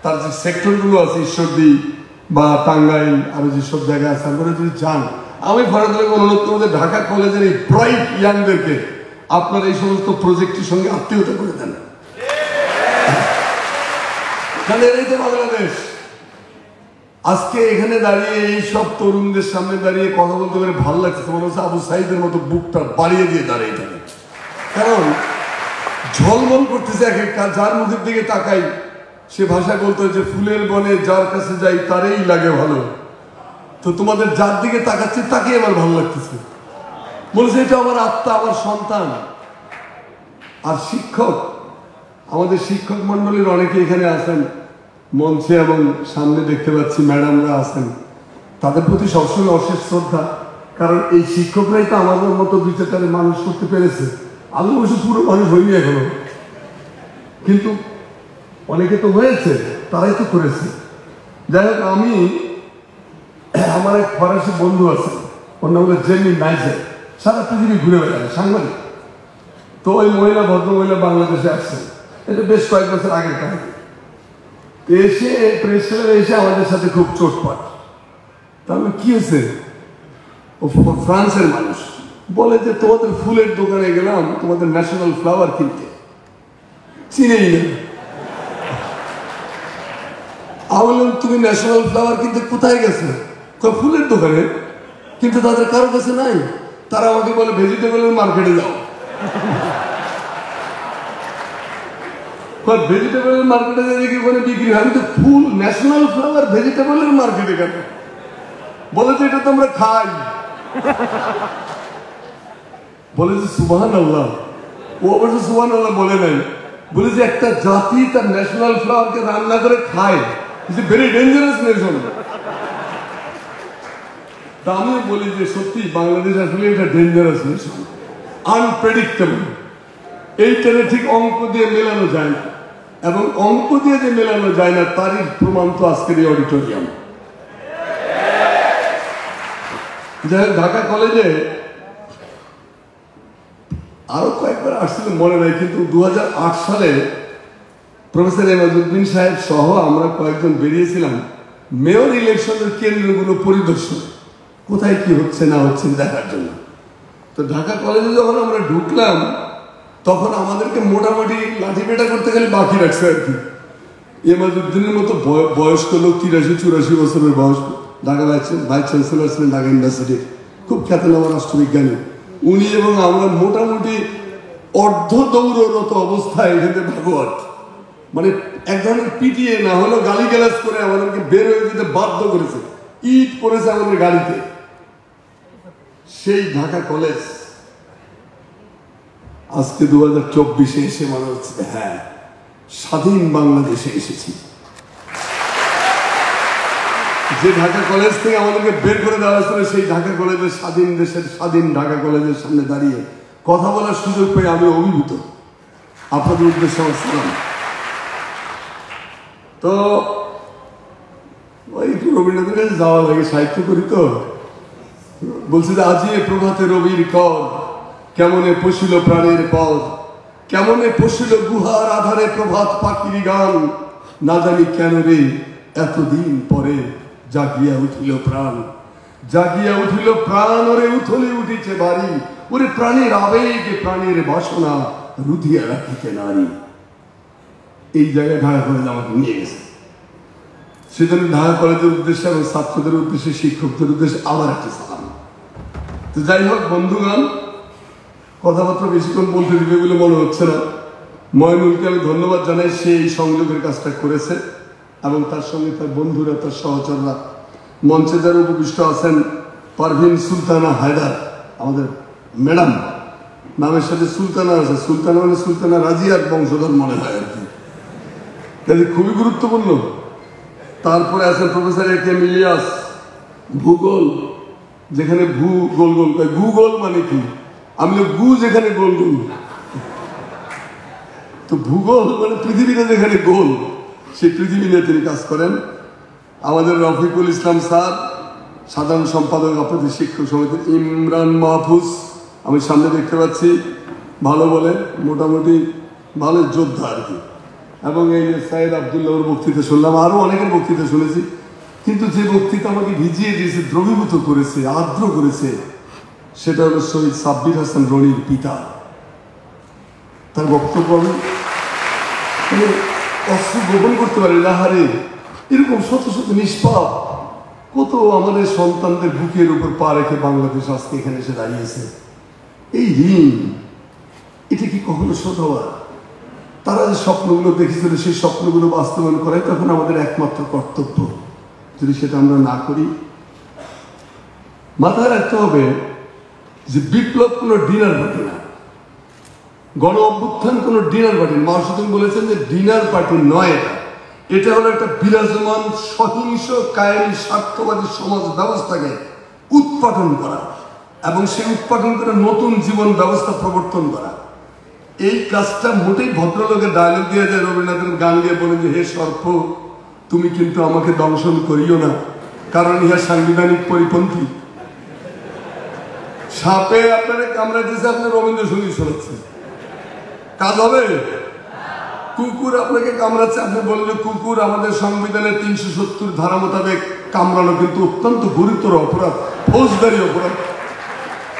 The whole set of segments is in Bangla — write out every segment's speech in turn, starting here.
তার যে সেক্টরগুলো আছে ঈশ্বরদী বা টাঙ্গাইল আরো যেসব জায়গা আছে আপনারা যদি যান, আমি ফরাদকে অনুরোধ করবো ঢাকা কলেজের এই ব্রাইট ইয়াংদেরকে আপনারা এই সমস্ত প্রজেক্টের সঙ্গে আত্মীয়তা করে দেন। তাহলে এটাই তো বাংলাদেশ। আজকে এখানে দাঁড়িয়ে এই সব তরুণদের সামনে দাঁড়িয়ে কথা বলতে পারে ভালো লাগছে, মনে হচ্ছে আবু সাইদের মতো বুকটা বাড়িয়ে দিয়ে দাঁড়িয়ে থাকে। কারণ ঝলমল করতেছে এক একটা, যার মুখের দিকে তাকাই সে ভাষা বলতো যে ফুলের বনে যার কাছে যাই তারই লাগে ভালো। তো তোমাদের যার দিকে তাকাচ্ছে তাকে আমার ভালো লাগতেছে, বলেছে এটা আমার আত্মা, আমার সন্তান। আর শিক্ষক, আমাদের শিক্ষক মন্ডলীর অনেকে এখানে আছেন মঞ্চে এবং সামনে দেখতে পাচ্ছি ম্যাডামরা আছেন, তাদের প্রতি সবসময় অশেষ শ্রদ্ধা। কারণ এই শিক্ষকরাই তো আমাদের মতো বিচারে মানুষ করতে পেরেছে। আমি অবশ্য পুরো মানুষ হইনি এখনো, কিন্তু অনেকে তো হয়েছে, তারাই তো করেছে। যাই হোক, আমি আমার এক ফরাসি বন্ধু আছে, ওর নাম হলো জেমি নাইজের, সারা পৃথিবী ঘুরে বেড়ায়, সাংবাদিক। তো ওই মহিলা, ভদ্র মহিলা বাংলাদেশে আসছে, এটা বেশ কয়েক বছর আগের কাহিনী। এসে প্রেস ক্লাবে এসে আমাদের সাথে খুব চোটপাট। তাহলে কি হয়েছে, ও ফ্রান্সের মানুষ, বলে যে তোমাদের ফুলের দোকানে গেলাম তোমাদের ন্যাশনাল ফ্লাওয়ার কিনতে, চিনেই না। আমি বললাম তুমি ন্যাশনাল ফ্লাওয়ার কিনতে কোথায় গেছো? ফুলের দোকানে, কিন্তু তাদের কারো কাছে নাই। তারা আমাকে বলে ভেজিটেবলের মার্কেটে যাও। ভেজিটেবলের মার্কেটে দেখি ওখানে বিক্রি হয়, তো ফুল ন্যাশনাল ফ্লাওয়ার ভেজিটেবলের মার্কেটে কেন? বলে যে এটা তো আমরা খাই। বলে যে সুবহানাল্লাহ। ও অবশ্য সুবহানাল্লাহ বলে নাই, বলে যে একটা জাতি তার ন্যাশনাল ফ্লাওয়ারকে রান্না করে খায়, it's a very dangerous nation. তা আমি বলি যে সত্যি বাংলাদেশ আসলে এটা ডেঞ্জারাস নেশন, আনপ্রেডিক্টেবল। এইটারে ঠিক অঙ্ক দিয়ে মেলানো যায় না, এবং অঙ্ক দিয়ে যে মেলানো যায় না তারই প্রমাণ তো আজকের এই অডিটোরিয়াম। যাই ঢাকা কলেজে আরো কয়েকবার আসছিল মনে নাই, কিন্তু 2008 সালে প্রফেসর এমাজউদ্দিন সাহেব সহ আমরা কয়েকজন বেরিয়েছিলাম মেয়র ইলেকশনের কেন্দ্রগুলো পরিদর্শন, কোথায় কি হচ্ছে না হচ্ছে দেখার জন্য। তো ঢাকা কলেজে যখন আমরা ঢুকলাম তখন আমাদেরকে মোটামুটি লাঠিপেটা করতে গেলে বাকি রাখছে আর কি। এমাজউদ্দিনের মতো বয়স্ক লোক, 83-84 বছরের বয়স, ঢাকা ভাইস চ্যান্সেলর ছিলেন ঢাকা ইউনিভার্সিটির, খুব খ্যাতনামা রাষ্ট্রবিজ্ঞানী উনি, এবং আমরা মোটামুটি অর্ধ দৌড়রত অবস্থায় এখানে ভাগবত, মানে এক ধরনের পিটিয়ে না হলেও গালি গালাজ করে আমাদেরকে বের হয়ে যেতে বাধ্য করেছে, ইট পড়েছে আমাদের গাড়িতে। সেই ঢাকা কলেজ আজকে 2024-এ এসে মনে হচ্ছে হ্যাঁ স্বাধীন বাংলাদেশে এসেছি। যে ঢাকা কলেজ থেকে আমাদেরকে বের করে দেওয়া হয়েছিল, সেই ঢাকা কলেজের স্বাধীন দেশের স্বাধীন ঢাকা কলেজের সামনে দাঁড়িয়ে কথা বলার সুযোগ পেয়ে আমি অভিভূত। আপনাদের উদ্দেশ্যে আমার সালাম। তো ওই রবীন্দ্রনাথের কাছে যাওয়া লাগে, সাহিত্য করি তো, বলছে যে আজিয়ে প্রভাতে রবির কর, কেমনে পশিল প্রাণের পথ, কেমনে পশিল গুহার আধারে প্রভাত পাখির গান, না জানি কেন রে এতদিন পরে জাগিয়া উঠিল প্রাণ, জাগিয়া উঠিল প্রাণ, ওরে উথলে উঠিছে বাড়ি, ওরে প্রাণের আবেগ প্রাণের বাসনা রুধিয়া রাখিতে নারী। এই জায়গায় ঢাকা কলেজ আমাকে নিয়ে গেছে। সেজন্য ঢাকা কলেজের উদ্দেশ্যে এবং ছাত্রদের উদ্দেশ্যে, শিক্ষকদের উদ্দেশ্যে আবার একটা সালাম। তো যাই হোক বন্ধুগণ, কথাবার্তা বেশিক্ষণ বলতে দিবে বলে মনে হচ্ছে না। ময়নুলকে আমি ধন্যবাদ জানাই, সে এই সংযোগের কাজটা করেছে এবং তার সঙ্গে তার বন্ধুরা, তার সহচররা। মঞ্চে যারা উপবিষ্ট আছেন, পারভিন সুলতানা হায়দার, আমাদের ম্যাডাম, নামের সাথে সুলতানা আছে, সুলতানা মানে সুলতানা রাজিয়ার বংশধর মনে হয় আর কি, তাহলে খুবই গুরুত্বপূর্ণ। তারপরে আছেন professor A K M Ilias, ভূগোল, যেখানে ভূ গোল গোল, ভূগোল মানে কি, আমি গু যেখানে গোল গোল, তো ভূগোল মানে পৃথিবীতে যেখানে গোল, সেই পৃথিবী নিয়ে তিনি কাজ করেন। আমাদের রফিকুল ইসলাম স্যার, সাধারণ সম্পাদক আপনাদের শিক্ষক সমিতির। ইমরান মাহফুজ আমি সামনে দেখতে পাচ্ছি, ভালো বলে, মোটামুটি ভালো যোদ্ধা আর কি, এবং এই যে সাইদ আবদুল্লাহর বক্তৃতা শুনলাম, আরো অনেকের বক্তৃতা শুনেছি, কিন্তু যে বক্তৃতা আমাকে ভিজিয়ে দিয়েছে, দ্রবীভূত করেছে, আর্দ্র করেছে, সেটা হলো শহীদ সাব্বির হাসান রনির পিতা। তার বক্তব্য আমি অস্ত্র গোপন করতে পারি না। হারে এরকম শত শত নিষ্পাপ কত আমাদের সন্তানদের বুকের উপর পা রেখে বাংলাদেশ আজকে এখানে এসে দাঁড়িয়েছে। এই ঋণ, এটা কি কখনো শোধ হওয়ার? তারা যে স্বপ্নগুলো দেখেছিল সেই স্বপ্নগুলো বাস্তবায়ন করাই তখন আমাদের একমাত্র কর্তব্য। যদি সেটা আমরা না করি, মাথায় রাখতে হবে যে বিপ্লব কোনো ডিনার পার্টি না, গণ অভ্যুত্থান কোনো ডিনার পার্টি। মাসুদ্দিন বলেছেন যে ডিনার পার্টি নয়, এটা হলো একটা বিরাজমান সহিংস কায়েমি স্বার্থবাদী সমাজ ব্যবস্থাকে উৎপাদন করা এবং সেই উৎপাদন করে নতুন জীবন ব্যবস্থা প্রবর্তন করা। এই কাজটা মোটেই ভদ্রলোকের ডায়লগ দিয়ে যায়, রবীন্দ্রনাথের গান দিয়ে বলেন যে হে সর্প তুমি কিন্তু আমাকে দংশন করিও না, কারণ ইহা সাংবিধানিক পরিপন্থী। সাপে আপনারা কামড়ায় দিয়েছে, আপনি রবীন্দ্রসঙ্গীত শোনাচ্ছেন, কাজ হবে? কুকুর আপনাকে কামড়াচ্ছে, আপনি বলেন যে কুকুর আমাদের সংবিধানের 370 ধারা মোতাবেক কামড়ানো কিন্তু অত্যন্ত গুরুতর অপরাধ, ফৌজদারি অপরাধ।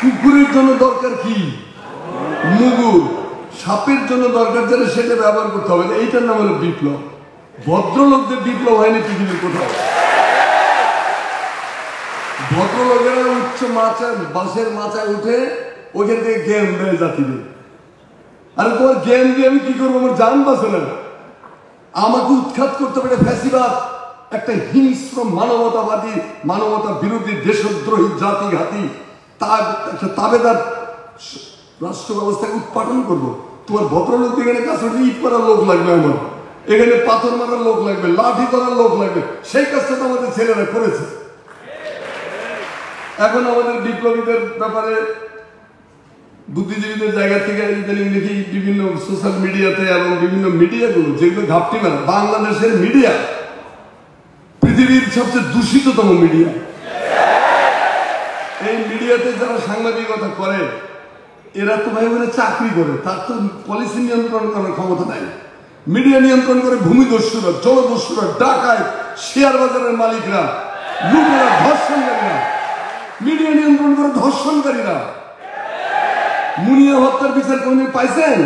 কুকুরের জন্য দরকার কি? মুগুর। সাপের জন্য দরকার যেটা সেটা ব্যবহার করতে হবে। এইটার নাম হলো বিপ্লব। ভদ্রলোকদের বিপ্লব হয়নি পৃথিবীর কোথাও। ভদ্রলোকেরা উচ্চ মাচায়, বাসের মাচায় উঠে ওইখান থেকে জ্ঞান দেয় জাতিদের। আর তোমার জ্ঞান দিয়ে আমি কি করবো? আমার জান বাঁচে না। আমাকে উৎখাত করতে পারে ফ্যাসিবাদ, একটা হিংস্র মানবতাবাদী, মানবতা বিরোধী, দেশদ্রোহী, জাতিঘাতী, তার একটা তাবেদার রাষ্ট্র ব্যবস্থাকে উৎপাদন করবো। তোমার ভদ্রলোক এখানে কাছে ইট করার লোক লাগবে, আমার এখানে পাথর মারার লোক লাগবে, লাঠি করার লোক লাগবে। সেই কাজটা তো আমাদের ছেলেরা করেছে। এখন আমাদের বিপ্লবীদের ব্যাপারে বুদ্ধিজীবীদের জায়গা থেকে ইদানিং দেখি বিভিন্ন সোশ্যাল মিডিয়াতে এবং বিভিন্ন মিডিয়াগুলো যেগুলো ঘাপটি মারে। বাংলাদেশের মিডিয়া পৃথিবীর সবচেয়ে দূষিততম মিডিয়া। এই মিডিয়াতে যারা সাংবাদিকতা করে এরা তো ভাই বলে চাকরি করে, তার তো পলিসি নিয়ন্ত্রণ করার ক্ষমতা নাই। মিডিয়া নিয়ন্ত্রণ করে ভূমিদস্যুরা, জলদস্যুরা, ডাকায়, শেয়ার বাজারের মালিকরা, লুটেরা, ধর্ষণকারীরা। মিডিয়া নিয়ন্ত্রণ করে ধর্ষণকারীরা। মুনিয়া হত্যার বিচার কোনদিন পাইছেন?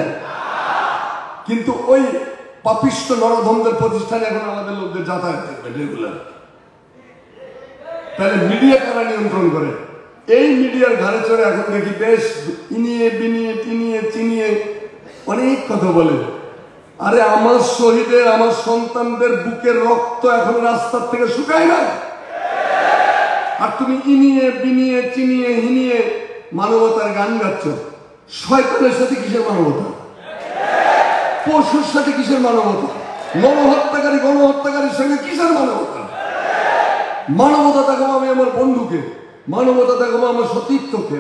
কিন্তু ওই পাপিষ্ট নরধমদের প্রতিষ্ঠানে এখন আমাদের লোকদের যাতায়াত থাকবে রেগুলার। তাহলে মিডিয়া কারা নিয়ন্ত্রণ করে? এই মিডিয়ার ঘাড়ে চড়ে এখন দেখি বেশ ইনিয়ে বিনিয়ে টিনিয়ে চিনিয়ে অনেক কথা বলে। আরে আমার শহীদের, আমার সন্তানদের বুকের রক্ত এখন রাস্তার থেকে শুকায় না, আর তুমি ইনিয়ে বিনিয়ে চিনিয়ে হিনিয়ে মানবতার গান গাচ্ছ। শয়তানের সাথে কিসের মানবতা? পশুর সাথে কিসের মানবতা? গণহত্যাকারী গণহত্যাকারীর সঙ্গে কিসের মানবতা? মানবতা দেখাবো আমি আমার বন্ধুকে, মানবতা দেখাবো আমার সতীর্থকে,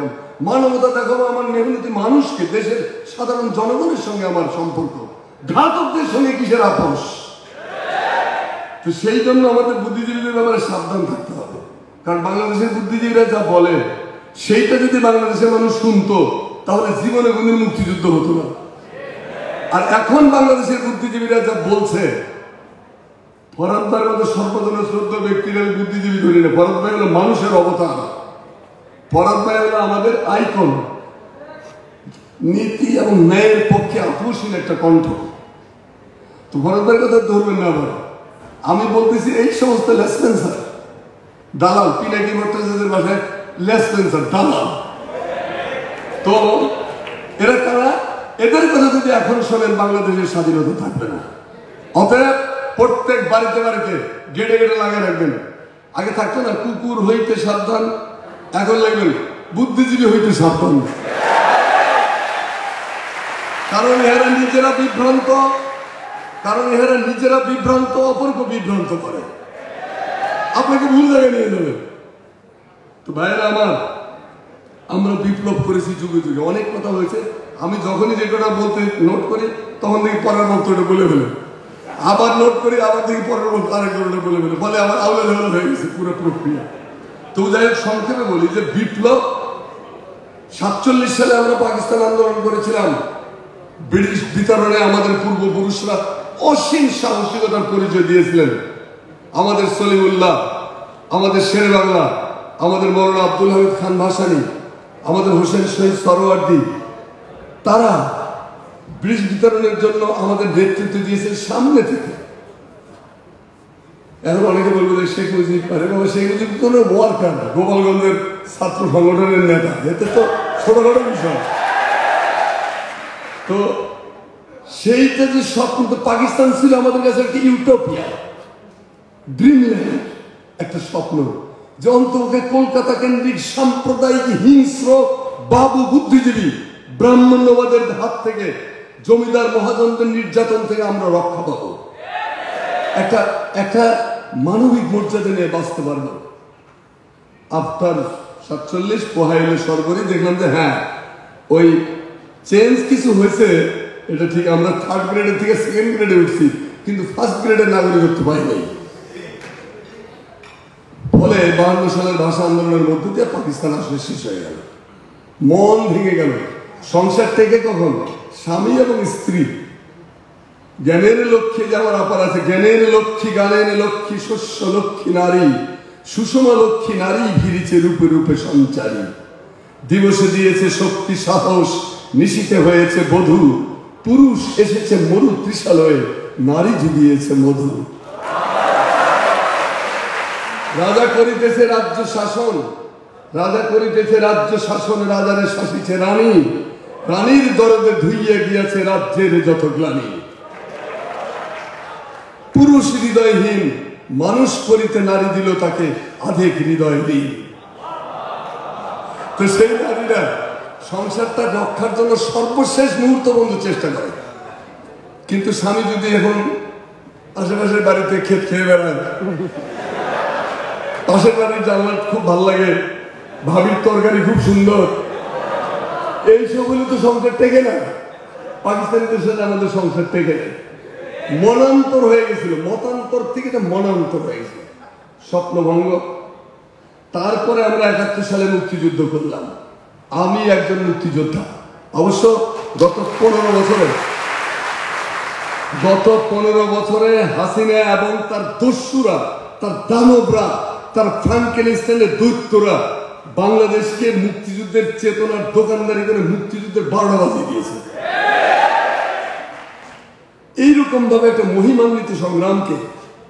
মানবতা দেখাবো আমার মেহনতি মানুষকে, দেশের সাধারণ জনগণের সঙ্গে আমার সম্পর্ক। ঘাতকদের সঙ্গে কিসের আপোষ? তো সেই জন্য আমাদের বুদ্ধিজীবীদের ব্যাপারে সাবধান থাকতে হবে। কারণ বাংলাদেশের বুদ্ধিজীবীরা যা বলে সেইটা যদি বাংলাদেশের মানুষ শুনতো তাহলে জীবনে কোনদিন মুক্তিযুদ্ধ হতো না। আর এখন বাংলাদেশের বুদ্ধিজীবীরা যা বলছে, ফরহাদ ভাইয়ের মতো সর্বজনশ্রদ্ধ ব্যক্তিরা বুদ্ধিজীবী ধরি না। ফরহাদ ভাই হলো মানুষের অবতার। ফরহাদ ভাই হলো আমাদের আইকন, নীতি এবং ন্যায়ের পক্ষে আপোষহীন একটা কণ্ঠ। তো ফরহাদ ভাইয়ের কথা ধরবেন না। আবার আমি বলতেছি এই সমস্ত লেসপেন্সার, দালাল, পিনাকি ভট্টাচার্যের ভাষায় লেসপেন্সার, দালাল। তো এরা কারা? এদের কথা যদি এখন শোনেন বাংলাদেশের স্বাধীনতা থাকবে না। অতএব প্রত্যেক বাড়িতে বাড়িতে গেটে গেটে লাগিয়ে রাখবেন। আগে থাকতো না কুকুর হইতে সাবধান, এখন লাগবেন বুদ্ধিজীবী হইতে সাবধান। কারণ এরা নিজেরা বিভ্রান্ত, অপরকে বিভ্রান্ত করে, আপনাকে ভুল জায়গায় নিয়ে যাবে। তো ভাইয়েরা আমার, আমরা বিপ্লব করেছি যুগে যুগে, অনেক কথা হয়েছে। আমি যখনই যে কথা বলতে নোট করি তখন দেখি পরের বক্তব্যটা বলে ফেলে, আবার নোট করি, আবার দেখি পরের বক্তব্য আরেকটা বলে ফেলে, ফলে আমার আউলা ঝাউলা হয়ে গেছে পুরো প্রক্রিয়া। তো যাই হোক, সংক্ষেপে বলি যে বিপ্লব 47 সালে আমরা পাকিস্তান আন্দোলন করেছিলাম। ব্রিটিশ বিতরণে আমাদের পূর্বপুরুষরা অসীম সাহসিকতার পরিচয় দিয়েছিলেন আমাদের সলিমুল্লাহ, আমাদের শেরে বাংলা, আমাদের মৌলানা আব্দুল হামিদ খান ভাসানী, আমাদের হোসেন শহীদ সরোয়ার্দী। তারা ব্রিজ বিতরণের জন্য আমাদের নেতৃত্ব দিয়েছে সামনে থেকে। এখন অনেকে বলবো যে শেখ মুজিব, আরে বাবা শেখ মুজিব তো ওয়ার্কার, গোপালগঞ্জের ছাত্র সংগঠনের নেতা, এতে তো ছোটখাটো বিষয়। তো সেইটা যে স্বপ্ন, তো পাকিস্তান ছিল আমাদের কাছে একটা ইউটোপিয়া, ড্রিমল্যান্ড, একটা স্বপ্ন যে অন্তকে কলকাতা কেন্দ্রিক সাম্প্রদায়িক হিংস্র বাবু বুদ্ধিজীবী ব্রাহ্মণ্যবাদের হাত থেকে, জমিদার মহাজনদের নির্যাতন থেকে আমরা রক্ষা পাবো, একটা একটা মানবিক মর্যাদা নিয়ে বাঁচতে পারবো। আফটার 47 পোহাইলে সরকারি দেখলাম যে হ্যাঁ ওই চেঞ্জ কিছু হয়েছে, এটা ঠিক। আমরা 3rd গ্রেডের থেকে 2nd গ্রেডে উঠছি, কিন্তু 1st গ্রেডের নাগরিকত্ব পাই নাই। ফলে 52 সালের ভাষা আন্দোলনের মধ্যে দিয়ে পাকিস্তান আসলে শেষ হয়ে গেল, মন ভেঙে গেল। সংসার থেকে কখন স্বামী এবং স্ত্রী, জ্ঞানের লক্ষ্মী, যেমন আপার আছে, জ্ঞানের লক্ষ্মী গানের লক্ষ্মী শস্য লক্ষ্মী নারী, সুষমা লক্ষ্মী নারী ভিড়িছে রূপে রূপে সঞ্চারী, দিবসে দিয়েছে শক্তি সাহস, নিশীতে হয়েছে বধূ, পুরুষ এসেছে মরু ত্রিশালয়ে, নারী জুগিয়েছে মধু। রাজা করিতেছে রাজ্য শাসন, রাজা করিতেছে রাজ্য শাসন, রাজারে শাসিছে রানী, রানীর দরদে ধুইয়ে গিয়েছে রাজ্যের যত গ্লানি। পুরুষ হৃদয়হীন মানুষ করিতে নারী দিল তাকে আধেক হৃদয়হীন। তো সেই নারীরা সংসারটা রক্ষার জন্য সর্বশেষ মুহূর্ত পর্যন্ত চেষ্টা করে। কিন্তু স্বামী যদি এখন আশেপাশের বাড়িতে ক্ষেত খেয়ে বেড়ায়, পাশের বাড়ির জানলা খুব ভালো লাগে, ভাবির তরকারি খুব সুন্দর, এইসব হলে তো সংসার টেকে না। পাকিস্তানিদের সাথে আমাদের সংসার টেকে না, মনান্তর হয়ে গেছিল, মতান্তর থেকে এটা মনান্তর হয়ে গেছিল, স্বপ্নভঙ্গ। তারপরে আমরা 71 সালে মুক্তিযুদ্ধ করলাম। আমি একজন মুক্তিযোদ্ধা, অবশ্য গত 15 বছরে হাসিনা এবং তার দস্যুরা, তার দানবরা, তার ফ্রাঙ্কেনস্টাইনের দৈত্যরা বাংলাদেশকে মুক্তিযুদ্ধের চেতনার দোকানদারি করে মুক্তিযুদ্ধের 12টা বাজিয়ে দিয়েছে। এইরকম ভাবে একটা মহিমান্বিত সংগ্রামকে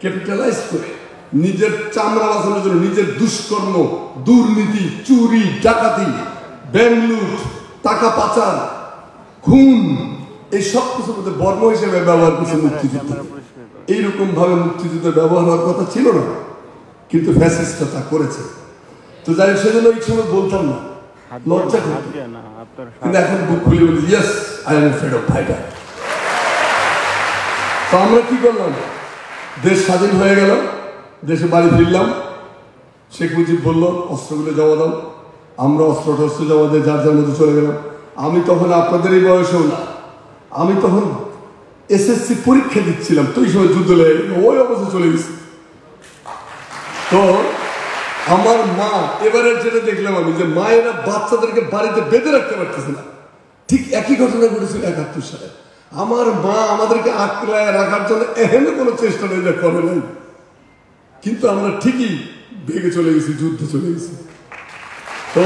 ক্যাপিটালাইজ করে নিজের চামড়া বাঁচানোর জন্য নিজের দুষ্কর্ম, দুর্নীতি, চুরি, ডাকাতি, ব্যাংক লুট, টাকা পাচার, খুন, এই সব কিছুর মধ্যে বর্ম হিসেবে ব্যবহার করছে মুক্তিযুদ্ধ। এইরকম ভাবে মুক্তিযুদ্ধের ব্যবহার হওয়ার কথা ছিল না, কিন্তু ফ্যাসিস্টরা তা করেছে। তো যাই হোক, সেজন্য এই সময় বলতাম না, লজ্জা করতাম, কিন্তু এখন বুক খুলে বলি ইয়েস আই এম ফ্রেডম ফাইটার। তো আমরা কি করলাম, দেশ স্বাধীন হয়ে গেল, দেশে বাড়ি ফিরলাম। শেখ মুজিব বলল অস্ত্রগুলো জমা দাও, আমরা অস্ত্র টস্ত্র জমা দিয়ে যার যার মধ্যে চলে গেলাম। আমি তখন আপনাদের এই বয়সেও না, আমি তখন SSC পরীক্ষা দিচ্ছিলাম, তো ওই সময় যুদ্ধ লেগে ওই অবস্থা চলে গেছে। তো আমার মা, এবারে যেটা দেখলাম আমি, যে মায়েরা বাচ্চাদেরকে বাড়িতে বেঁধে রাখতে পারতেছে না, ঠিক একই ঘটনা ঘটেছিল 71 সালে। আমার মা আমাদেরকে আঁকড়ায় রাখার জন্য এহেন কোনো চেষ্টা নেই, যা করে নাই, কিন্তু আমরা ঠিকই ভেগে চলে গেছি, যুদ্ধে চলে গেছি। তো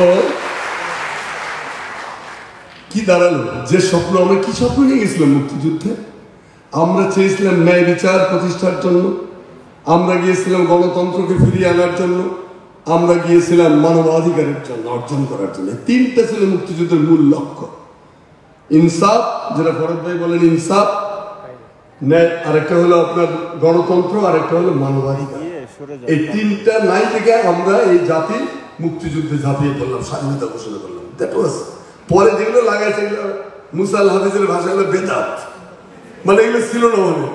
কি দাঁড়ালো, যে স্বপ্ন, আমরা কি স্বপ্ন নিয়ে গেছিলাম মুক্তিযুদ্ধে? আমরা চেয়েছিলাম ন্যায় বিচার প্রতিষ্ঠার জন্য, আমরা গিয়েছিলাম গণতন্ত্রকে ফিরিয়ে আনার জন্য, আমরা গিয়েছিলাম মানবাধিকারের জন্য অর্জন করার জন্য। 3টা ছিল মুক্তিযুদ্ধের মূল লক্ষ্য। ইনসাফ, যেটা ফরদ ভাই বলেন ইনসাফ, ন্যায়, আরেকটা হলো আপনার গণতন্ত্র, আরেকটা হলো মানবাধিকার। এই 3টা নাই থেকে আমরা এই জাতি মুক্তিযুদ্ধে ঝাঁপিয়ে পড়লাম, স্বাধীনতা ঘোষণা করলাম। That was. পরে যেগুলো লাগাইছে এগুলো মুসাল হাফিজের ভাষা হলো বেদাত, মানে এগুলো ছিল না। মানে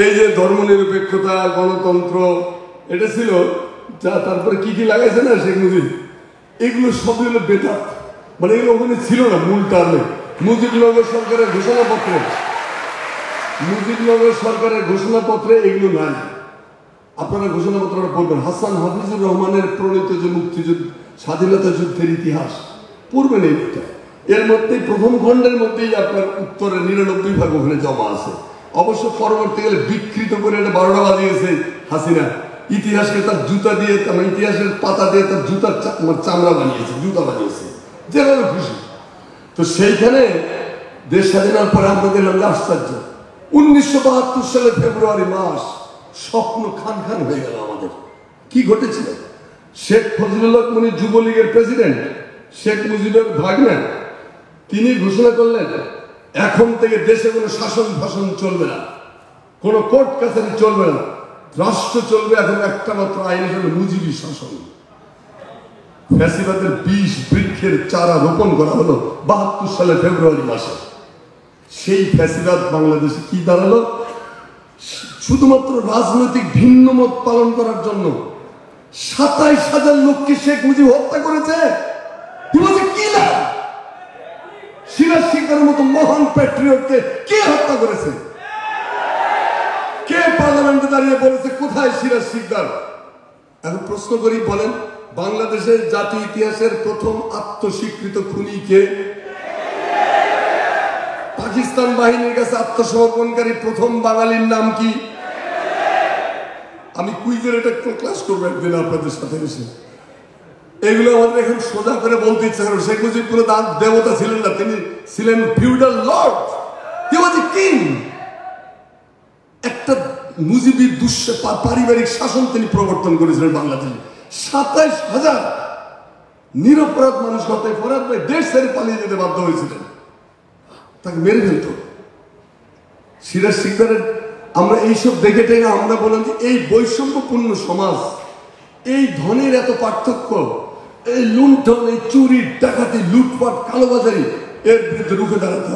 এই যে ধর্মনিরপেক্ষতা, গণতন্ত্র, এটা ছিল যা, তারপরে কি কি লাগাইছে না শেখ মুজিব, এগুলো সবই হলো বেদাত, মানে এগুলো ওখানে ছিল না মূল টার্মে। মুজিবনগর সরকারের ঘোষণাপত্রে এগুলো নাই। আপনারা ঘোষণাপত্রটা পড়বেন, হাসান হাফিজুর রহমানের প্রণীত যে মুক্তিযুদ্ধ, স্বাধীনতা যুদ্ধের ইতিহাস পড়বেন। এইটা এর মধ্যেই প্রথম খণ্ডের মধ্যেই আপনার উত্তরে 99 ভাগ ওখানে জমা আছে। অবশ্য পরবর্তীকালে বিকৃত করে এটা 12টা বাজিয়েছে হাসিনা। ইতিহাসকে তার জুতা দিয়ে, ইতিহাসের পাতা দিয়ে তার জুতার চামড়া বানিয়েছে, জুতা বানিয়েছে, যেভাবে খুশি। তো সেইখানে দেশ স্বাধীনের পরে আমরা দেখলাম আশ্চর্য, 1972 সালে ফেব্রুয়ারি মাস স্বপ্ন খান খান হয়ে গেল আমাদের। কি ঘটেছিল? শেখ ফজলুল হক মনি যুবলীগের প্রেসিডেন্ট, শেখ মুজিবের ভাগ্নে, তিনি ঘোষণা করলেন এখন থেকে দেশে কোনো শাসন ফাসন চলবে না, কোনো কোর্ট কাছারি চলবে না, রাষ্ট্র চলবে এখন একটা মাত্র আইন হিসেবে মুজিবি শাসন। ফ্যাসিবাদের 20 বৃক্ষের চারা রোপণ করা হলো 72 সালে ফেব্রুয়ারি মাসে। সেই ফ্যাসিবাদ বাংলাদেশে কি দাঁড়ালো? শুধুমাত্র রাজনৈতিক ভিন্ন মত পালন করার জন্য 27,000 লোককে শেখ মুজিব হত্যা করেছে। কি লাভ? সিরাজ শিকদারের মতো মহান প্যাট্রিয়টকে কে হত্যা করেছে? কে পার্লামেন্টে দাঁড়িয়ে বলেছে কোথায় সিরাজ শিকদার? এখন প্রশ্ন করি, বলেন বাংলাদেশের জাতীয় ইতিহাসের প্রথম আত্মস্বীকৃত খুনি কে? পাকিস্তান বাহিনীর কাছে আত্মসমর্পণকারী প্রথম বাঙালির নাম কি? আমি কুইজের এটা ক্লাস করবো একদিন আপনাদের সাথে এসে। এগুলো আমাদের এখন সোজা করে বলতে ইচ্ছা করে। শেখ মুজিব কোনো দেবতা ছিলেন না, তিনি ছিলেন feudal Lord, he was a king. একটা মুজিবি পারিবারিক শাসন তিনি প্রবর্তন করেছিলেন বাংলাদেশে। 27,000 নিরপরাধ মানুষ হত্যায় ফরাদ ভাই দেশ ছেড়ে পালিয়ে যেতে বাধ্য হয়েছিলেন, তাকে মেরে ফেলত। সিরাজ শিকদারের আমরা এইসব দেখে টেকে আমরা বললাম যে এই বৈষম্যপূর্ণ সমাজ, এই ধনের এত পার্থক্য, এই লুণ্ঠন, এই চুরি, ডাকাতি, লুটপাট, কালোবাজারি, এর বিরুদ্ধে রুখে দাঁড়াতে হবে।